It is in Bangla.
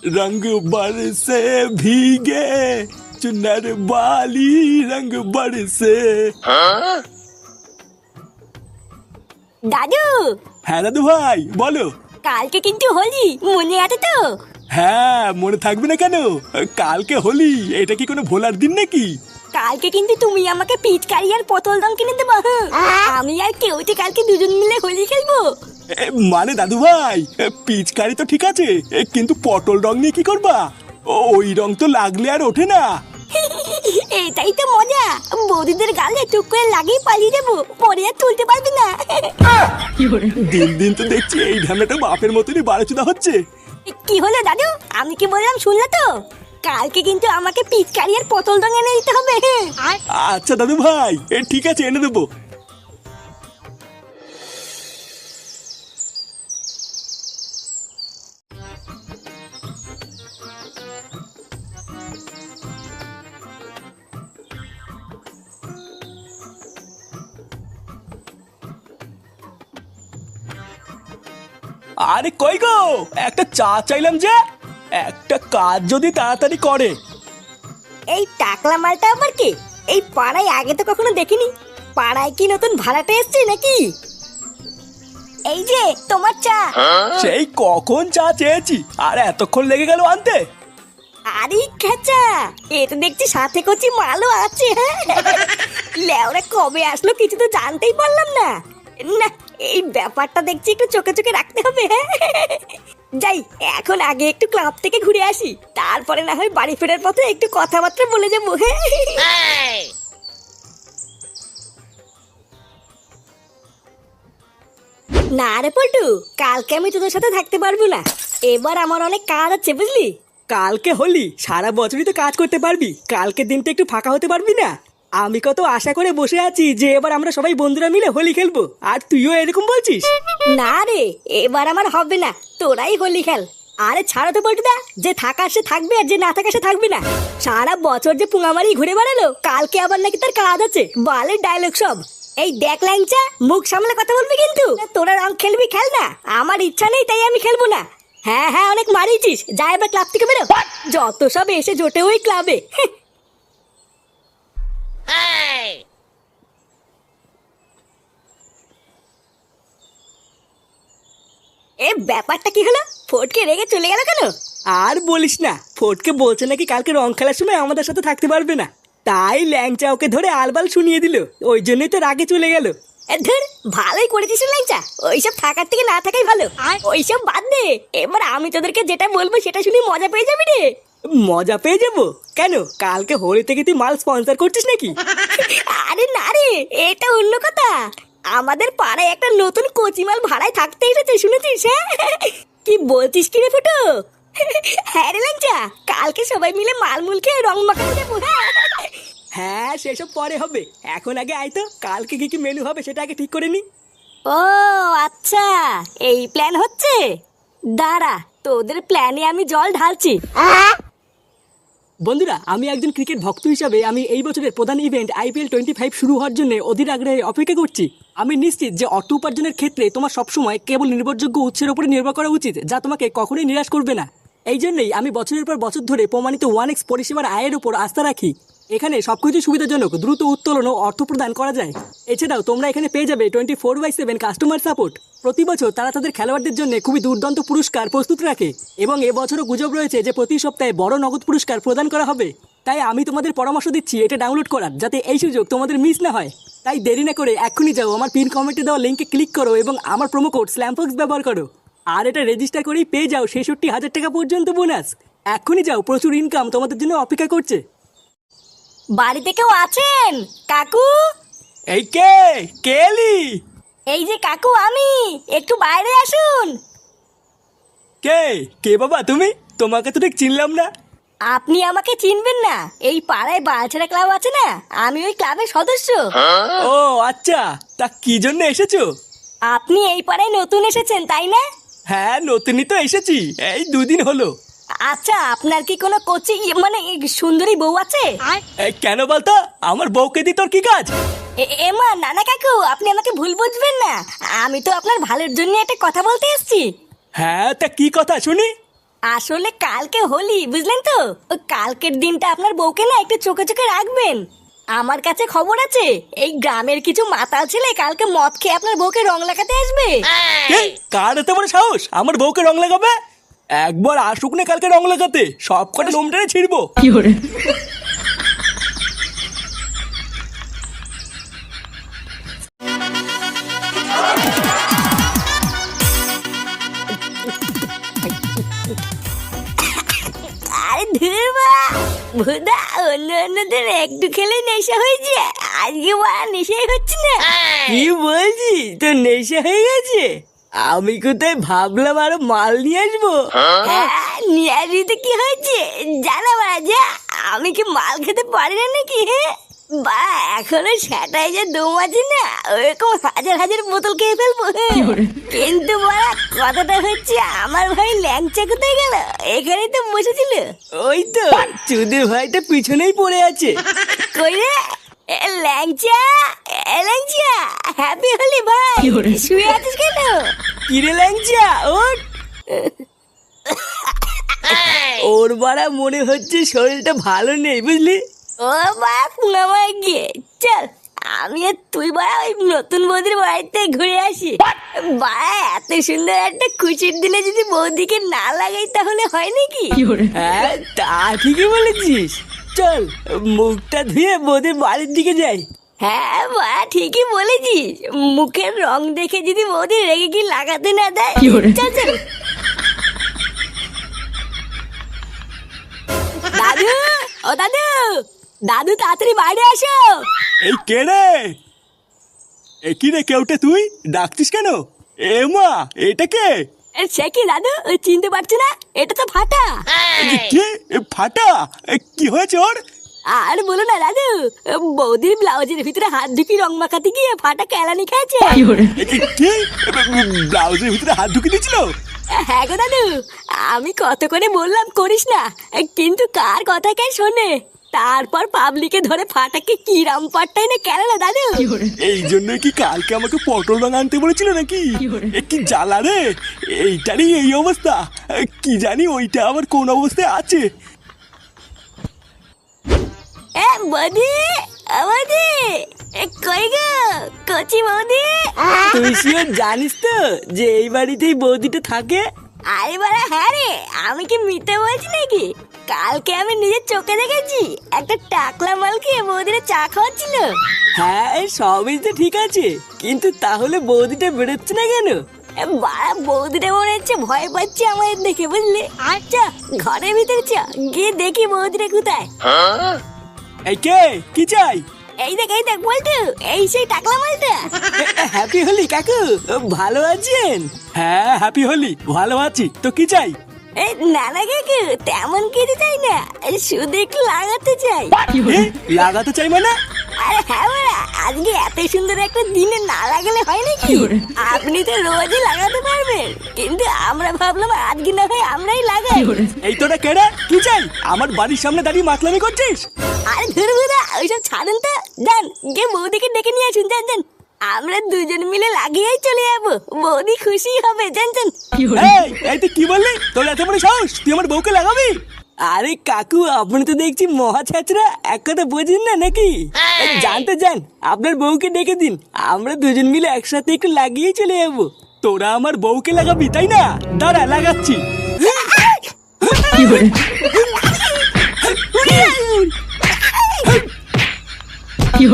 रंग बरसे भीगे चुनर वाली रंग बरसे। দাদু, হ্যাঁ দাদু ভাই বলো। কালকে কিন্তু হোলি, মনে আছে তো? হ্যাঁ মনে থাকবে না কেন, কালকে হোলি, এটা কি কোনো ভোলার দিন নাকি? কালকে কিন্তু তুমি আমাকে পিচকারি আর পটল রং কিনে দেবো। আমি আর কেউতে কালকে দুজন মিলে হোলি খেলবো। মানে দাদু ভাই, পিচকারি তো ঠিক আছে, কিন্তু পটল রং নিয়ে কি করবা? ওই রং তো লাগলে আর ওঠে না। এটাই তো মজা, বৌদিদের গালে টুক করে লাগিয়ে পালিয়ে যাবো, পরে আর তুলতে পারবি না। দিন দিন তো দেখছি এই ঢামেটা বাপের মতনই বাড়াচুদা হচ্ছে। কি হলো দাদু, আমি কি বললাম শুনলে তো? কালকে কিন্তু আমাকে পিচকারি আর পটল রং এনে দিতে হবে। আচ্ছা দাদু ভাই, ঠিক আছে এনে দেবো। আরে কই গো, একটা চা চাইলাম যে, একটা কাজ যদি তাড়াতাড়ি করে। এই টাকলা মালটা আবার কি? এই পাড়ায় আগে তো কখনো দেখিনি। পাড়ায় কি নতুন ভাড়াটা এসছে নাকি? এই যে তোমার চা। সেই কখন চা চেয়েছি, আর এতক্ষণ লেগে গেল আনতে? আরে খেচা, এটা দেখছি সাথে কচি মালও আছে। হ্যাঁ, লেওরা কবে আসলো কিছু তো জানতেই পারলাম না। না, এই ব্যাপারটা দেখছি একটু চোখে চোখে রাখতে হবে। হ্যাঁ, যাই এখন আগে একটু ক্লাব থেকে ঘুরে আসি, তারপরে না হয় বাড়ি ফেরার পথে একটু কথাবার্তা বলে যাবো। হ্যাঁ, না রে পল্টু, কালকে আমি তোদের সাথে থাকতে পারবো না। এবার আমার অনেক কাজ আছে বুঝলি। কালকে হোলি, সারা বছরই তো কাজ করতে পারবি, কালকের দিনটা একটু ফাঁকা হতে পারবি না? আমি কত আশা করে বসে আছি যে এবার আমরা সবাই বন্ধুরা মিলে হোলি খেলবো, আর তুইও এরকম বলছিস? না রে, এবার আমার হবে না, তোরাই হোলি খেল। আরে ছাড়ো তো পল্টুদা, যে থাকার সে থাকবে আর যে না থাকার সে থাকবে না। সারা বছর যে পুঙামারি ঘুরে বেড়ালো, কালকে আবার নাকি তার কাজ আছে, বালের ডায়লগ সব। এই দেখ ল্যাংচা, মুখ সামলে কথা বলবি কিন্তু। তোরা রং খেলবি খেল না, আমার ইচ্ছা নেই তাই আমি খেলবো না। হ্যাঁ হ্যাঁ, অনেক মারিয়েছিস, যা এবার ক্লাব থেকে বেরো। যত সব এসে জোটে ওই ক্লাবে। এ ব্যাপারটা কি হলো? ফটকে রেগে চলে গেল কেন? আর বলিস না, ফটকে বলছে নাকি কালকে রং খেলার সময় আমাদের সাথে থাকতে পারবে না, তাই ল্যাংচা ওকে ধরে আলবাল শুনিয়ে দিল, ওই জন্যই তো রাগে চলে গেল। ধর, ভালোই করেছিস ল্যাংচা, ওইসব থাকার থেকে না থাকাই ভালো। ওইসব বাদ দে, এবার আমি তোদেরকে যেটা বলবো সেটা শুনে মজা পেয়ে যাবি রে। মজা পেয়ে যাবো কেন? কালকে হোলি থেকে তুই মাল স্পন্সর করছিস নাকি? আরে না রে, এটা অন্য কথা। আমাদের পাড়ায় একটা নতুন কচিমাল ভাড়ায় থাকতে এসেছে, শুনেছিস? হ্যাঁ, কি বলছিস কি রে ফুটো? হ্যাঁ রে ল্যাংচা, কালকে সবাই মিলে মালমুল খেয়ে রং মাখাতে যাবো। হ্যাঁ সেসব পরে হবে, এখন আগে আয় তো, কালকে কি কি মেনু হবে সেটা আগে ঠিক করে নি। ও আচ্ছা, এই প্ল্যান হচ্ছে। দাঁড়া, তোদের প্ল্যানে আমি জল ঢালছি। বন্ধুরা, আমি একজন ক্রিকেট ভক্ত হিসাবে আমি এই বছরের প্রধান ইভেন্ট IPL 25 শুরু হওয়ার জন্য অধীর আগ্রহে অপেক্ষা করছি। আমি নিশ্চিত যে অর্থ উপার্জনের ক্ষেত্রে তোমার সবসময় কেবল নির্ভরযোগ্য উৎসের উপরে নির্ভর করা উচিত, যা তোমাকে কখনোই নিরাশ করবে না। এই জন্যই আমি বছরের পর বছর ধরে প্রমাণিত 1x পরিষেবার আয়ের উপর আস্থা রাখি। এখানে সবকিছু সুবিধাজনক, দ্রুত উত্তোলন ও অর্থ প্রদান করা যায়। এছাড়াও তোমরা এখানে পেয়ে যাবে 24/7 কাস্টমার সাপোর্ট। প্রতি বছর তারা তাদের খেলোয়াড়দের জন্য খুবই দুর্দান্ত পুরস্কার প্রস্তুত রাখে, এবং এবছরও গুজব রয়েছে যে প্রতি সপ্তাহে বড় নগদ পুরস্কার প্রদান করা হবে। তাই আমি তোমাদের পরামর্শ দিচ্ছি এটা ডাউনলোড করার, যাতে এই সুযোগ তোমাদের মিস না হয়। তাই দেরি না করে এক্ষুনি যাও, আমার পিন কমেন্টে দেওয়া লিঙ্কে ক্লিক করো এবং আমার প্রোমো কোড স্ল্যামফক্স ব্যবহার করো। আর এটা রেজিস্টার করেই পেয়ে যাও 66,000 টাকা পর্যন্ত বোনাস। এক্ষুনি যাও, প্রচুর ইনকাম তোমাদের জন্য অপেক্ষা করছে। বাড়িতে কেউ আছেন কাকু? এই কে কে এলি? এই যে কাকু আমি, একটু বাইরে আসুন। কে কে বাবা তুমি? তোমাকে তো ঠিক চিনলাম না। আপনি আমাকে চিনবেন না? এই পাড়ায় বালছেড়া ক্লাব আছে না, আমি ওই ক্লাবের সদস্য। ও আচ্ছা, তা কি জন্য এসেছো? আপনি এই পাড়ায় নতুন এসেছেন তাই না? হ্যাঁ নতুনই তো এসেছি, এই 2 দিন হলো। আচ্ছা, আপনার কি কোনো কোচিং মানে সুন্দরী বউ আছে? এই কেন বলতো, আমার বউকে দি তোর কি কাজ? এমা নানা কাকু, আপনি আমাকে ভুল বুঝবেন না, আমি তো আপনার ভালোর জন্য একটা কথা বলতে এসেছি। হ্যাঁ তা কি কথা শুনি? আসলে কালকে হোলি, বুঝলেন তো? ওই কালকের দিনটা আপনার বউকে না একটু চোখে চোখে রাখবেন। আমার কাছে খবর আছে, এই গ্রামের কিছু মাতাল ছেলে কালকে মদ খেয়ে আপনার বউকে রং লাগাতে আসবে। কার এত বড় সাহস আমার বউকে রং লাগাবে? একবার আসুক না কালকে রং লাগাতে, সব কটা নোমটারে ছিড়বো। আরে ধুরবা ভুদা, অন্য অন্যদের একটু খেলে নেশা হয়েছে, আজকে বড় নেশাই হচ্ছে না। কি বলছিস, তোর নেশা হয়ে গেছে? আমি কোথায় ভাবলাম আরো মাল নিয়ে আসবো। হ্যাঁ, নিয়ে আসবি তো কি হয়েছে, জানা বাজা আমি কি মাল খেতে পারি না নাকি? হ্যাঁ বা এখনো সেটাই যে দম আছে না, ওরকম হাজার হাজার বোতল খেয়ে ফেলবো। কিন্তু বড়া কথাটা হচ্ছে, আমার ভাই ল্যাংচা কোথায় গেল? এখানেই তো বসেছিল। ওই তো চুদির ভাইটা পিছনেই পড়ে আছে। কই রে ল্যাংচা, ল্যাংচা হ্যাপি হলি ভাই, শুয়ে আছিস কেন? কিরে ল্যাংচা ওঠ। ওর বাড়া মনে হচ্ছে শরীরটা ভালো নেই, বুঝলি? ও বা পুনামায় গিয়ে চল, আমি আর তুই বাড়া ওই নতুন বৌদির বাড়িতে ঘুরে আসি। বাড়া এত সুন্দর একটা খুশির দিনে যদি বৌদিকে না লাগাই তাহলে হয় নাকি? হ্যাঁ তা ঠিকই বলেছিস, চল মুখটা ধুয়ে বৌদির বাড়ির দিকে যাই। হ্যাঁ বাড়া ঠিকই বলেছিস, মুখের রং দেখে যদি বৌদি রেগে কি লাগাতে না দেয়। চল চল। দাদু, ও দাদু, দাদু তাড়াতাড়ি বাইরে আসো। এই কে রে? এ কি রে, কেউটে তুই ডাকছিস কেন? এ মা, এটা কে? সে কি দাদু, চিনতে পারছি না? এটা তো ফাটা। কি ফাটা? কি হয়েছে ওর? আর বলো না দাদু, বৌদির ব্লাউজের ভিতরে হাত ঢুকি রং মাখাতে গিয়ে ফাটা কেলানি খেয়েছে। কি ব্লাউজের ভিতরে হাত ঢুকে দিয়েছিল? হ্যাঁ গো দাদু, আমি কত করে বললাম করিস না, কিন্তু কার কথা কে শোনে? তারপর পাবলিকে ধরে ফাটাকে কি রাম পাট্টাই না কেন না দাদু। এই জন্য কি কালকে আমাকে পটল রং আনতে বলেছিল নাকি? কি জ্বালা রে, এইটারই এই অবস্থা। কি জানি ওইটা আবার কোন অবস্থায় আছে। বৌদি, বৌদি, কই গো কচি বৌদি? তুই শিওর জানিস তো যে এই বাড়িতেই বৌদিটা থাকে? আরে বাড়া হ্যাঁ রে, আমি কি মিথ্যে বলছি নাকি? কালকে আমি নিজের চোখে দেখেছি, একটা টাকলা মালকে বৌদিরা চা খাওয়াচ্ছিল। হ্যাঁ সবই তো ঠিক আছে, কিন্তু তাহলে বৌদিটা বেরোচ্ছে না কেন? বাড়া বৌদিটা মনে হচ্ছে ভয় পাচ্ছে আমাদের দেখে, বুঝলি? আচ্ছা ঘরের ভিতরে চ, গিয়ে দেখি বৌদিটা কোথায়। এই কে, কি চাই? এই দেখ বলতো, এই সেই টাকলা মালটা। হ্যাপি হোলি কাকু, ভালো আছেন? হ্যাঁ হ্যাপি হোলি, ভালো আছি। তো কি চাই? এই না না কাকু, তেমন কিছু চাই না, শুধু একটু লাগাতে চাই। এ, লাগাতে চাই মানে? আরে হ্যাঁ বাড়া, আজকে এত সুন্দর একটা দিনে না লাগালে হয় নাকি? আপনি তো রোজই লাগাতে পারবেন, কিন্তু আমরা ভাবলাম আজকে না হয় আমরাই লাগাই। এই তোরা কে রে, কি চাই? আমার বাড়ির সামনে দাঁড়িয়ে মাতলামি করছিস? আরে ধরবুদা, ওইসব ছাড়েন তো, যান গিয়ে বৌদিকে ডেকে নিয়ে আসুন, যান যান। আমরা দুজন মিলে লাগিয়েই চলে যাবো, বৌদি খুশি হবে, জান জান। এই তুই কি বললি? তোর এত বড় সাহস, তুই আমার বউকে লাগাবি? আরে কাকু আপনি তো দেখছি মহা ছাত্রা, এক কথা বোঝেন না নাকি? জানতে যান, আপনার বউকে ডেকে দিন, আমরা দুজন মিলে একসাথে একটু লাগিয়ে চলে যাবো। তোরা আমার বউকে লাগাবি তাই না? দাঁড়া লাগাচ্ছি। কি